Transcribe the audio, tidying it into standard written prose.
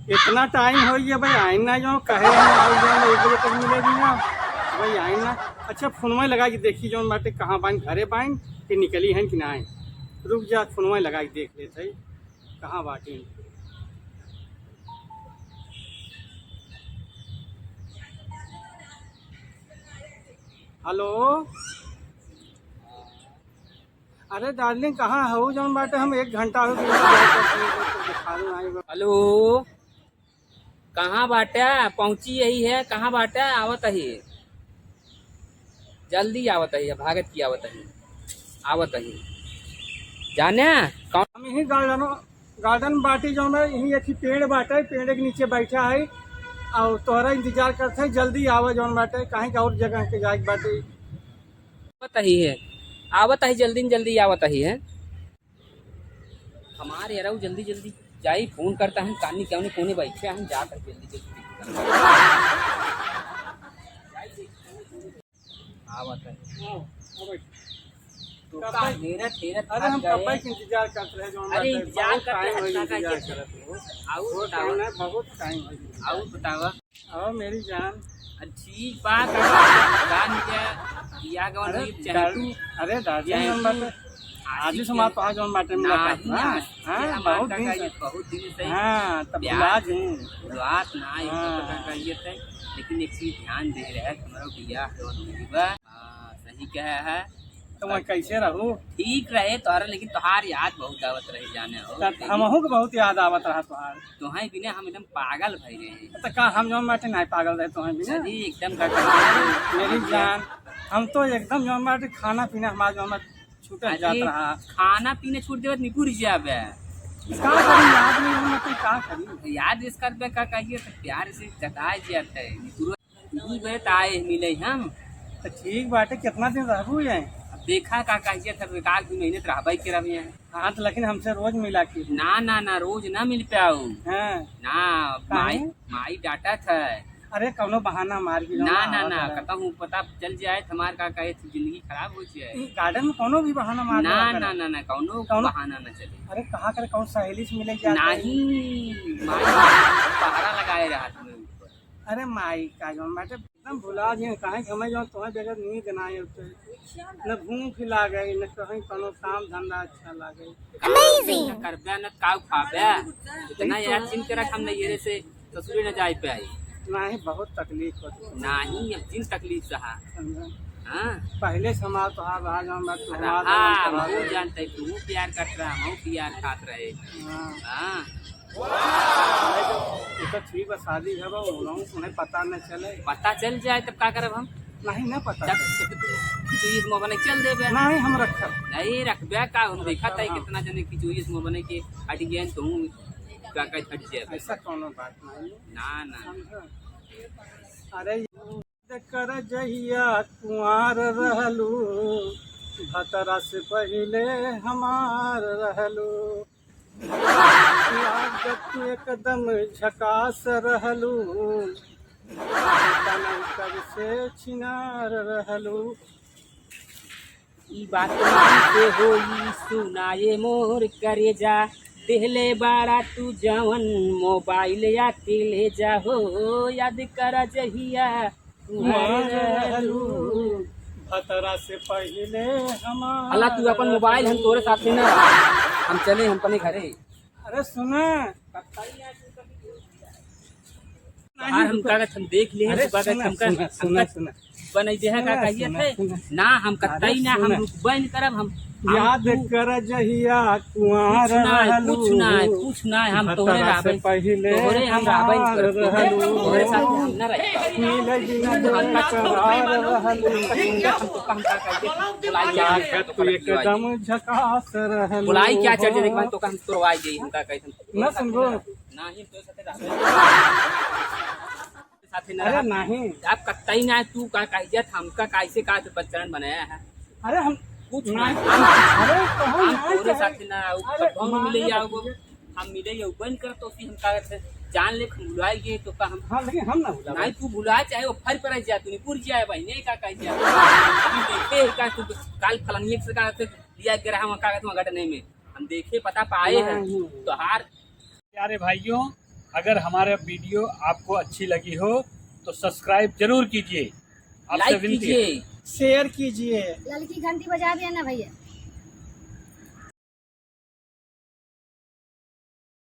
इतना टाइम हो गया भाई, आइन ना जो कहे हैं जो 1 बजे तक मिलेगी ना भाई, आइन ना। अच्छा फोनवा लगा के देखी जो बाटे कहाँ बाइन, घरे बाइन कि निकली हैं कि ना आइन। रुक जा, फोनवा लगा के देख लेते है कहाँ बाटी। हेलो, अरे डार्लिंग कहाँ हो जौन बाटे, हम 1 घंटा हो गया। हेलो, कहाँ बाटा? पहुंची यही है, कहाँ बाटा? आवत ही, जल्दी आवत ही, भागत की आवत ही, आवत ही। जाने कौन? हम यही गार्डन बाटी जो है, यही एक ही पेड़ बाटे, पेड़ के नीचे बैठा है और तोहरा इंतजार करते है, जल्दी आवा जौन बाटे, कहीं का और जगह के जाए बाटे। आवत ही है, आवत ही, जल्दी न जल्दी आवत ही है। हमारे यार जल्दी जल्दी जाई, फोन करता है कानी क्यों नहीं, कोने बैठे हम जाकर जल्दी जल्दी आवत है। तो का मेरा तेरा अरे हम कब के इंतजार करते हैं जौन अरे बाटे, इंतजार बहुत करते टाइम हो हैं, इंतजार करत हो। बहुत टाइम हो गया। आओ बतावा। और मेरी जान, ठीक बात जान क्या किया गवन अरे चाहे अरे दादी जौन बाटे आज ही समाज तो आज जौन बाटे मुलाकात ना। हाँ बहुत दिन से, बहुत दिन से हाँ तब बुला जी बात ना कहिए थे, लेकिन एक चीज ध्यान दे रहे है हमारा बियाह सही कहे है। तो मैं कैसे रहूँ? ठीक रहे तोहरा, लेकिन तोहार याद बहुत आवत रहे जाने हो। हमहू के बहुत याद आवत रहा तोहार। तुम्हें बिना हम एकदम पागल भई रहे। तो का हम जौन बाटे नहीं पागल रहे तुम्हें बिना? अरे एकदम मेरी जान, हम तो एकदम जौन बाटे खाना पीना हमारा जौन बाटे छूटे जात रहा। खाना पीने छूट देवत निकुर जाबे, का करी याद नहीं हम तो का करी याद इस कर का कहिए तो प्यार से जताए जात है। निकुर गए तो आए मिले हम। तो ठीक बाटे, कितना दिन रहबू ये? अब देखा का कहिए था, एक आध महीने तो रहबे के रही है। हाँ तो लेकिन हमसे रोज मिला की। ना ना ना, रोज ना मिल पाऊ हाँ ना, माई माई डाटा था। अरे कौनो बहाना मार के ना ना ना कहता हूँ, पता चल जाए हमार का कहे जिंदगी खराब हो जाए। गार्डन में कोनो भी बहाना मार ना ना ना ना, कौनो बहाना ना चले। अरे कहाँ करे कौन सहेली से मिले जाता है? नहीं, माई पहरा लगाए रहा तुम्हें ऊपर। अरे माई का जौन बाटे एकदम भुला जी, कहीं हमें जो तुम्हें बगैर नींद ना आए होते, न भूख लागे न कहीं कोनो काम धंधा अच्छा लागे। अमेजिंग करबे न काउ खाबे, इतना याद चिन के रख हम नहीं ये से ससुरे न जाए पे आई। नहीं बहुत तकलीफ होती नहीं, अब जिन तकलीफ सहा। हाँ पहले समाज तो हाँ रहा जौन बाटे हाँ जानते तू प्यार करत रहा, हम प्यार खात रहे। हाँ तो ठीक है, शादी है वो उन्हें पता न चले। पता चल जाए तब का करब हम? नहीं न पता चुईस मुँह बने चल देबे। नहीं हम रखब नहीं रखबे का, हम देखा था कितना जने की चुईस मुँह बने के हट गए तो का हट जाए। ऐसा कोनो बात नहीं ना ना, अरे कर जहिया कुंवार रहलू, भतरा से पहले हमार रहलू, लागत एकदम झकास रहलू, कब से छिनार रहलू। ई बात से होई सुनाए मोर करेजा, देहले बाड़ा तू जवन मोबाइल या के ले जा हो, याद कर जहिया रहलू, भतरा से पहले हमार। अल्लाह तू अपन मोबाइल हम तोरे साथ में ना, हम चले हम अपने घरे। अरे सुना हम कागज हम देख लिए हैं, सुना सुना बनई देहा का कहिए थे ना, हम कतई ना हम रुकबे न करब। हम याद कर जहिया कुंवार रहलू, कुछ ना हम तोरे रहबे पहले तोरे हम रहबे तोरे साथ हम न रहे। मिले बिना करार रहलू, हम तो काम का कहिए बुलाई तू एकदम झकास रहलू। बुलाई क्या चढ़ जाए देख तो हम तोरवाई गई हम का कहथन न सुनबो ना ही तो साथे रहबे साथे न। अरे नहीं आप कतई ना तू का कहिए हमका कैसे का बच्चन बनाया है। अरे हम कुछ ना अरे हम तोरे साथे ना हम मिले आओ, हम मिले यो बन कर तो हम का जान ले भुलाई गए तो का हम। हाँ लेकिन हम ना भुला नहीं तू भुला चाहे वो फर पर जा तू पुर जाए भाई नहीं का कह जा हम देखे का तू काल फलानी से का लिया गया हम का तुम घटने में हम देखे पता पाए हैं तो हार। प्यारे भाइयों, अगर हमारा वीडियो आपको अच्छी लगी हो तो सब्सक्राइब जरूर कीजिए। आपसे लाइक विनती है। कीजिए। शेयर कीजिए। लड़की घंटी बजा दिया ना भैया।